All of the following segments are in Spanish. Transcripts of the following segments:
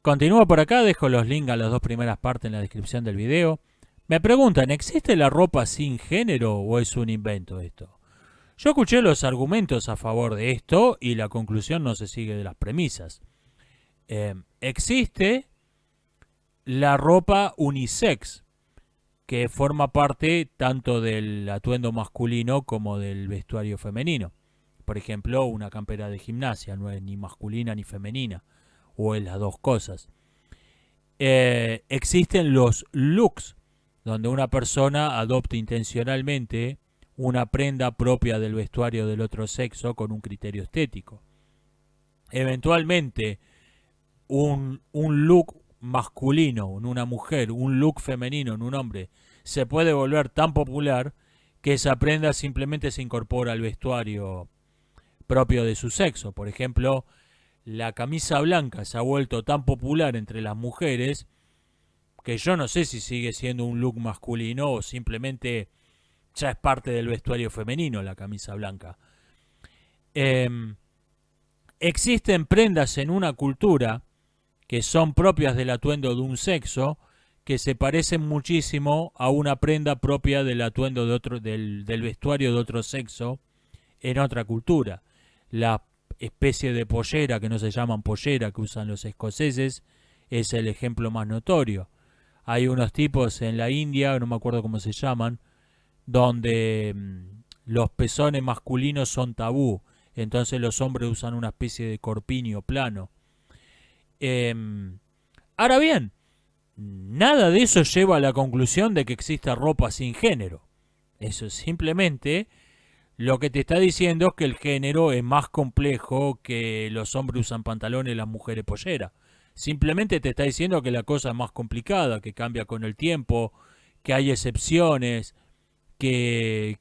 Continúo por acá, dejo los links a las dos primeras partes en la descripción del video. Me preguntan, ¿existe la ropa sin género o es un invento esto? Yo escuché los argumentos a favor de esto y la conclusión no se sigue de las premisas. Existe la ropa unisex, que forma parte tanto del atuendo masculino como del vestuario femenino. Por ejemplo, una campera de gimnasia no es ni masculina ni femenina, o es las dos cosas. Existen los looks, donde una persona adopta intencionalmente una prenda propia del vestuario del otro sexo con un criterio estético. Eventualmente, un look masculino en una mujer, un look femenino en un hombre, se puede volver tan popular que esa prenda simplemente se incorpora al vestuario propio de su sexo. Por ejemplo, la camisa blanca se ha vuelto tan popular entre las mujeres que yo no sé si sigue siendo un look masculino o simplemente ya es parte del vestuario femenino la camisa blanca. Eh, Existen prendas en una cultura que son propias del atuendo de un sexo que se parecen muchísimo a una prenda propia del atuendo de otro, del vestuario de otro sexo en otra cultura. La especie de pollera, que no se llaman pollera, que usan los escoceses, es el ejemplo más notorio. Hay unos tipos en la India, no me acuerdo cómo se llaman, donde los pezones masculinos son tabú. Entonces los hombres usan una especie de corpiño plano. Eh, Ahora bien, nada de eso lleva a la conclusión de que exista ropa sin género. Eso simplemente lo que te está diciendo es que el género es más complejo, que los hombres usan pantalones y las mujeres pollera. Simplemente te está diciendo que la cosa es más complicada, que cambia con el tiempo, que hay excepciones, que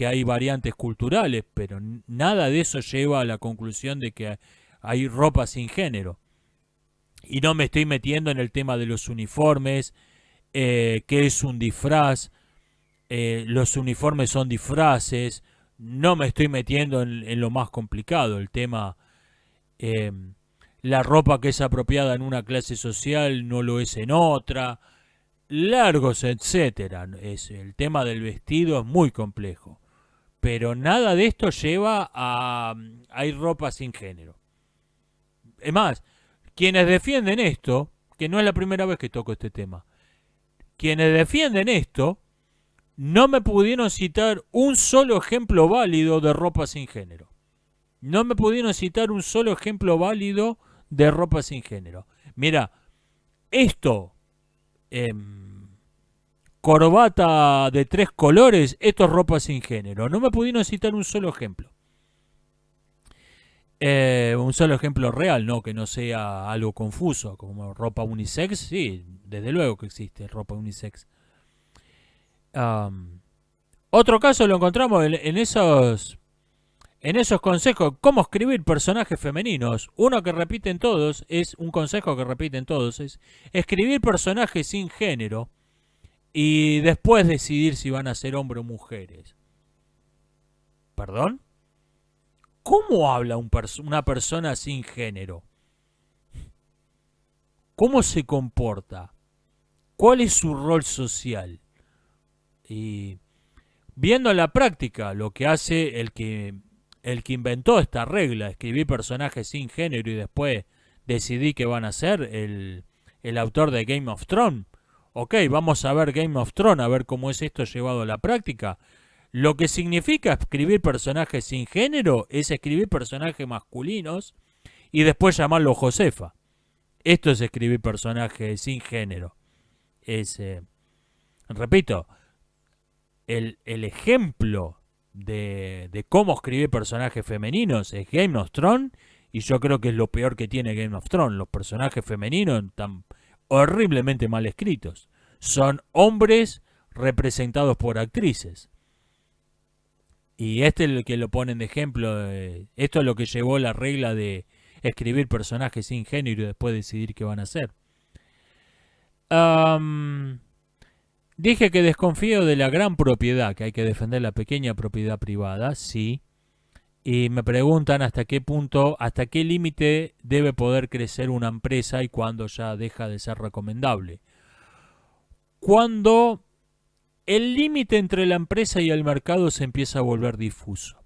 hay variantes culturales, pero nada de eso lleva a la conclusión de que hay ropa sin género. Y no me estoy metiendo en el tema de los uniformes, qué es un disfraz, los uniformes son disfraces, no me estoy metiendo en lo más complicado, el tema, eh, la ropa que es apropiada en una clase social no lo es en otra, largos, etcétera. El tema del vestido es muy complejo, pero nada de esto lleva a hay ropa sin género. Es más, quienes defienden esto, que no es la primera vez que toco este tema, quienes defienden esto no me pudieron citar un solo ejemplo válido de ropa sin género. No me pudieron citar un solo ejemplo válido de ropa sin género. Mira, esto, eh, corbata de 3 colores, esto es ropa sin género. No me pudieron citar un solo ejemplo. Un solo ejemplo real, ¿no? Que no sea algo confuso, como ropa unisex. Sí, desde luego que existe ropa unisex. Um, Otro caso lo encontramos en esos consejos, cómo escribir personajes femeninos. Uno que repiten todos, es un consejo que repiten todos, es escribir personajes sin género y después decidir si van a ser hombres o mujeres. ¿Perdón? ¿Cómo habla una persona sin género? ¿Cómo se comporta? ¿Cuál es su rol social? Y viendo en la práctica lo que hace el que inventó esta regla, escribir personajes sin género y después decidí que van a ser el autor de Game of Thrones. Ok, vamos a ver Game of Thrones, a ver cómo es esto llevado a la práctica. Lo que significa escribir personajes sin género es escribir personajes masculinos y después llamarlo Josefa. Esto es escribir personajes sin género. Es, repito, el ejemplo de cómo escribir personajes femeninos es Game of Thrones, y yo creo que es lo peor que tiene Game of Thrones. Los personajes femeninos están horriblemente mal escritos. Son hombres representados por actrices. Y este es el que lo ponen de ejemplo. Esto es lo que llevó la regla de escribir personajes sin género y después decidir qué van a hacer. Dije que desconfío de la gran propiedad, que hay que defender la pequeña propiedad privada, sí. Y me preguntan hasta qué punto, hasta qué límite debe poder crecer una empresa y cuándo ya deja de ser recomendable. Cuando el límite entre la empresa y el mercado se empieza a volver difuso.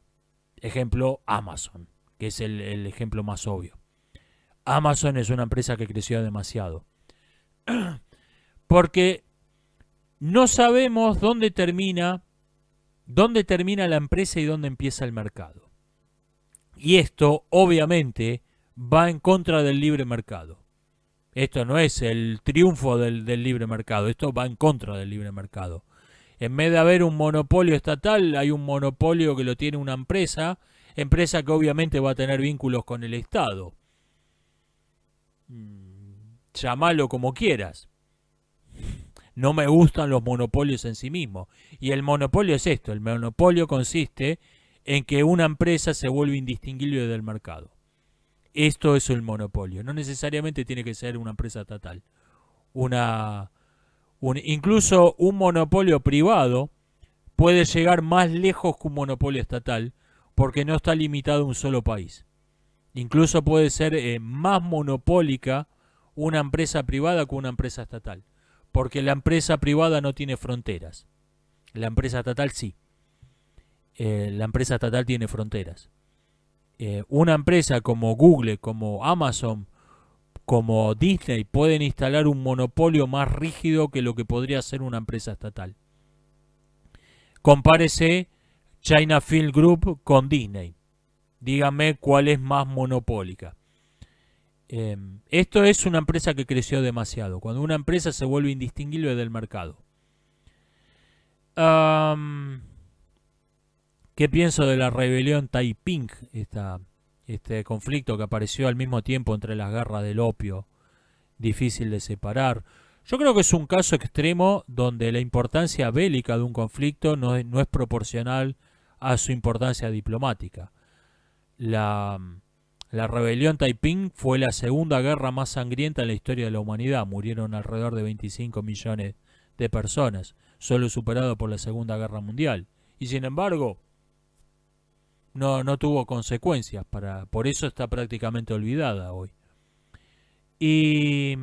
Ejemplo, Amazon, que es el ejemplo más obvio. Amazon es una empresa que creció demasiado. Porque no sabemos dónde termina la empresa y dónde empieza el mercado. Y esto, obviamente, va en contra del libre mercado. Esto no es el triunfo del libre mercado, esto va en contra del libre mercado. En vez de haber un monopolio estatal, hay un monopolio que lo tiene una empresa que obviamente va a tener vínculos con el Estado. Llámalo como quieras. No me gustan los monopolios en sí mismos. Y el monopolio es esto, el monopolio consiste en que una empresa se vuelve indistinguible del mercado. Esto es el monopolio. No necesariamente tiene que ser una empresa estatal. Incluso un monopolio privado puede llegar más lejos que un monopolio estatal porque no está limitado a un solo país. Incluso puede ser más monopólica una empresa privada que una empresa estatal. Porque la empresa privada no tiene fronteras. La empresa estatal sí. La empresa estatal tiene fronteras. Una empresa como Google, como Amazon, como Disney pueden instalar un monopolio más rígido que lo que podría ser una empresa estatal. Compárese China Film Group con Disney. Dígame cuál es más monopólica. Esto es una empresa que creció demasiado. Cuando una empresa se vuelve indistinguible del mercado. ¿Qué pienso de la rebelión Taiping? Este conflicto que apareció al mismo tiempo entre las guerras del opio. Difícil de separar. Yo creo que es un caso extremo donde la importancia bélica de un conflicto no es proporcional a su importancia diplomática. La rebelión Taiping fue la segunda guerra más sangrienta en la historia de la humanidad. Murieron alrededor de 25 millones de personas, solo superado por la Segunda Guerra Mundial. Y sin embargo, no tuvo consecuencias. Por eso está prácticamente olvidada hoy. Y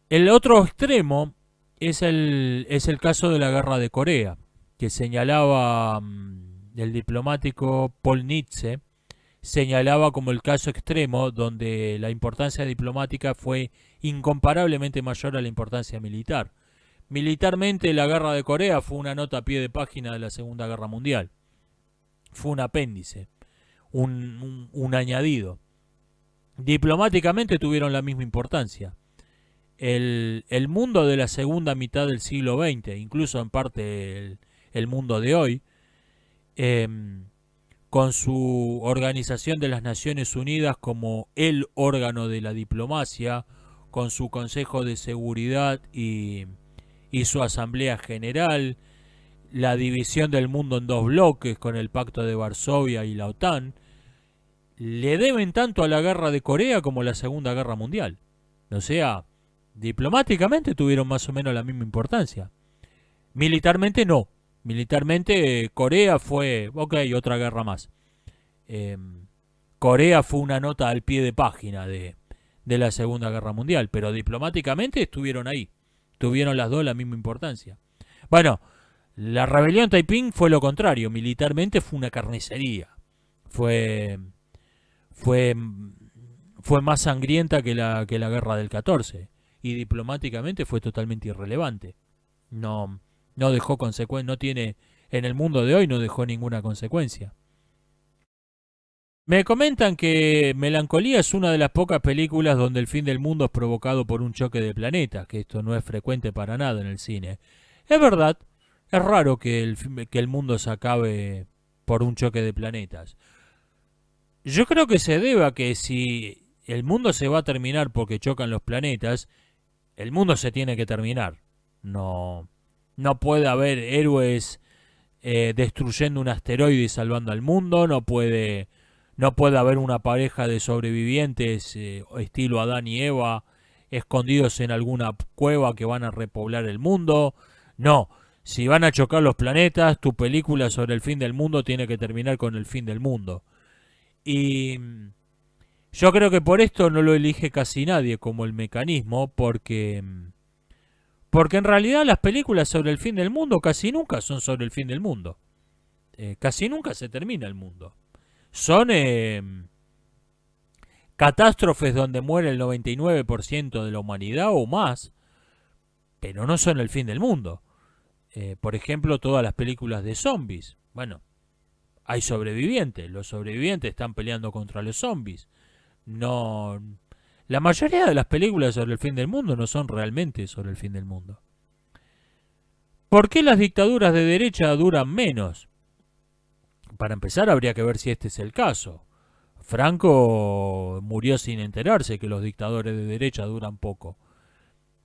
el otro extremo es el caso de la guerra de Corea, que señalaba el diplomático Paul Nitze, señalaba como el caso extremo donde la importancia diplomática fue incomparablemente mayor a la importancia militar. Militarmente la guerra de Corea fue una nota a pie de página de la Segunda Guerra Mundial. Fue un apéndice, un añadido. Diplomáticamente tuvieron la misma importancia. El mundo de la segunda mitad del siglo XX, incluso en parte el mundo de hoy, con su Organización de las Naciones Unidas como el órgano de la diplomacia, con su Consejo de Seguridad y su Asamblea General, la división del mundo en dos bloques con el Pacto de Varsovia y la OTAN, le deben tanto a la guerra de Corea como a la Segunda Guerra Mundial. O sea, diplomáticamente tuvieron más o menos la misma importancia. Militarmente no. Militarmente Corea fue, otra guerra más. Corea fue una nota al pie de página de la Segunda Guerra Mundial, pero diplomáticamente estuvieron ahí. Tuvieron las dos la misma importancia. Bueno, la rebelión Taiping fue lo contrario. Militarmente fue una carnicería. Fue más sangrienta que la guerra del 14. Y diplomáticamente fue totalmente irrelevante. No dejó consecuencia, no tiene, en el mundo de hoy no dejó ninguna consecuencia. Me comentan que Melancolía es una de las pocas películas donde el fin del mundo es provocado por un choque de planetas, que esto no es frecuente para nada en el cine. Es verdad, es raro que el mundo se acabe por un choque de planetas. Yo creo que se debe a que si el mundo se va a terminar porque chocan los planetas, el mundo se tiene que terminar. No puede haber héroes destruyendo un asteroide y salvando al mundo. No puede haber una pareja de sobrevivientes estilo Adán y Eva escondidos en alguna cueva que van a repoblar el mundo. No, Si van a chocar los planetas, tu película sobre el fin del mundo tiene que terminar con el fin del mundo. Y yo creo que por esto no lo elige casi nadie como el mecanismo, porque en realidad las películas sobre el fin del mundo casi nunca son sobre el fin del mundo. Casi nunca se termina el mundo. Son catástrofes donde muere el 99% de la humanidad o más, pero no son el fin del mundo. Por ejemplo, todas las películas de zombies. Bueno, hay sobrevivientes. Los sobrevivientes están peleando contra los zombies. No, la mayoría de las películas sobre el fin del mundo no son realmente sobre el fin del mundo. ¿Por qué las dictaduras de derecha duran menos? Para empezar, habría que ver si este es el caso. Franco murió sin enterarse que los dictadores de derecha duran poco.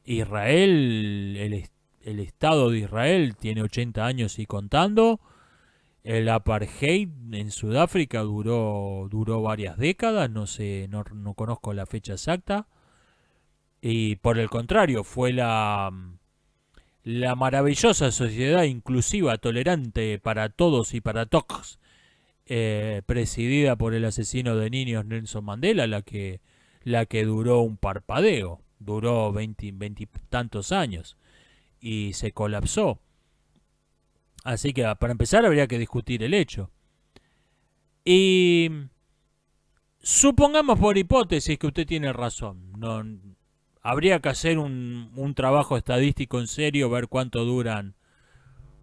Israel, el Estado de Israel tiene 80 años y contando. El apartheid en Sudáfrica duró varias décadas, no sé, no conozco la fecha exacta. Y por el contrario, fue la maravillosa sociedad inclusiva, tolerante para todos y para todos, presidida por el asesino de niños Nelson Mandela, la que duró un parpadeo, duró 20 tantos años y se colapsó. Así que para empezar habría que discutir el hecho. Y supongamos por hipótesis que usted tiene razón. No, habría que hacer un trabajo estadístico en serio, ver cuánto duran,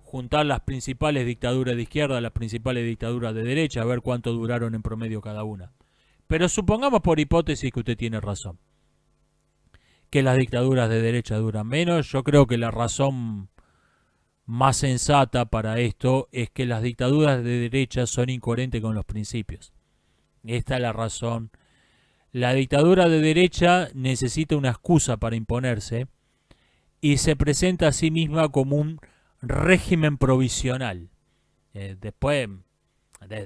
juntar las principales dictaduras de izquierda, las principales dictaduras de derecha, ver cuánto duraron en promedio cada una. Pero supongamos por hipótesis que usted tiene razón, que las dictaduras de derecha duran menos. Yo creo que la razón más sensata para esto es que las dictaduras de derecha son incoherentes con los principios. Esta es la razón. La dictadura de derecha necesita una excusa para imponerse y se presenta a sí misma como un régimen provisional. Después,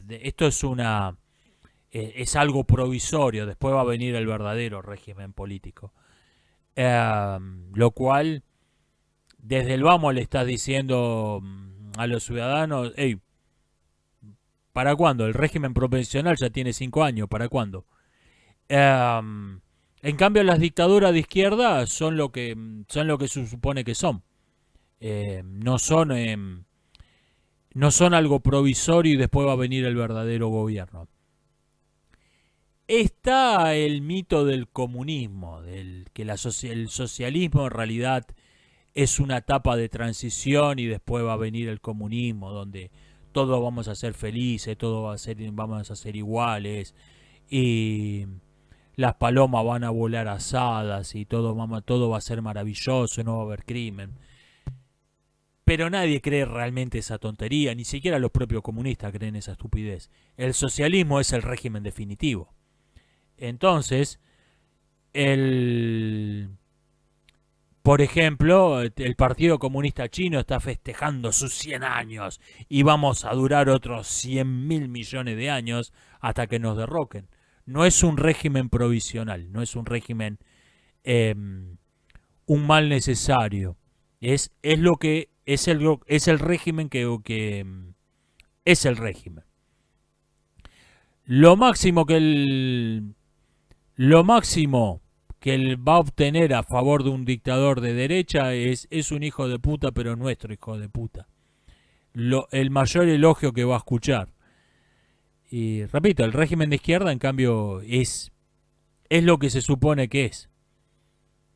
esto es algo provisorio. Después va a venir el verdadero régimen político. Lo cual, desde el vamos le estás diciendo a los ciudadanos, hey, ¿para cuándo? El régimen provisional ya tiene 5 años, ¿para cuándo? En cambio, las dictaduras de izquierda son lo que se supone que son. No son algo provisorio y después va a venir el verdadero gobierno. Está el mito del comunismo, que el socialismo en realidad es una etapa de transición y después va a venir el comunismo, donde todos vamos a ser felices, vamos a ser iguales y las palomas van a volar asadas y todo va a ser maravilloso, no va a haber crimen. Pero nadie cree realmente esa tontería, ni siquiera los propios comunistas creen esa estupidez. El socialismo es el régimen definitivo. Entonces, por ejemplo, el Partido Comunista Chino está festejando sus 100 años y vamos a durar otros 100.000 millones de años hasta que nos derroquen. No es un régimen provisional, no es un régimen, un mal necesario. Es lo que es el régimen que es el régimen. Lo máximo que él va a obtener a favor de un dictador de derecha es un hijo de puta, pero nuestro hijo de puta. El mayor elogio que va a escuchar. Y repito, el régimen de izquierda, en cambio, es lo que se supone que es.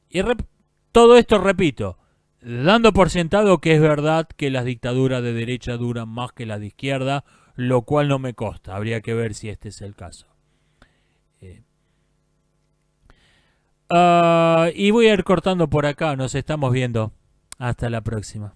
Y todo esto, repito, dando por sentado que es verdad que las dictaduras de derecha duran más que las de izquierda, lo cual no me consta. Habría que ver si este es el caso. Y voy a ir cortando por acá. Nos estamos viendo. Hasta la próxima.